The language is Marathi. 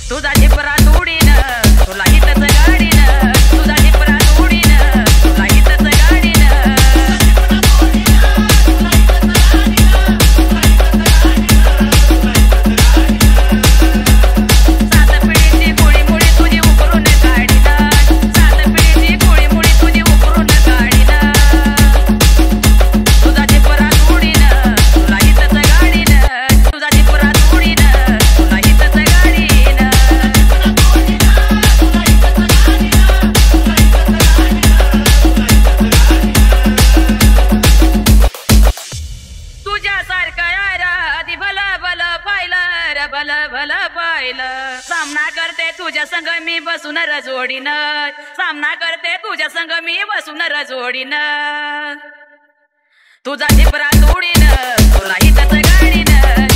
तुझा झिपरा तोडीन तुला हितच गाडीन तुझा झिपरा तोडीन तुला हितच गाडीन सात पिढीची गोळी मुळी तुझी उकरून काढीन सात पिढीची गोळी मुळी तुझी उकरून काढीन तुझा झिपरा तोडीन तुला हितच गाडीन तुझा झिपरा तोडीन तुला हितच गाडीन तुझ्यासारखं यार आधी भला भला पाहिलं रे भला भला पाहिलं सामना करते तुझ्या संग मी बसून रजोडीन सामना करते तुझ्या संग मी बसून रजोडीन तुझा झिपरा तोडीन तुला हितच गाडीन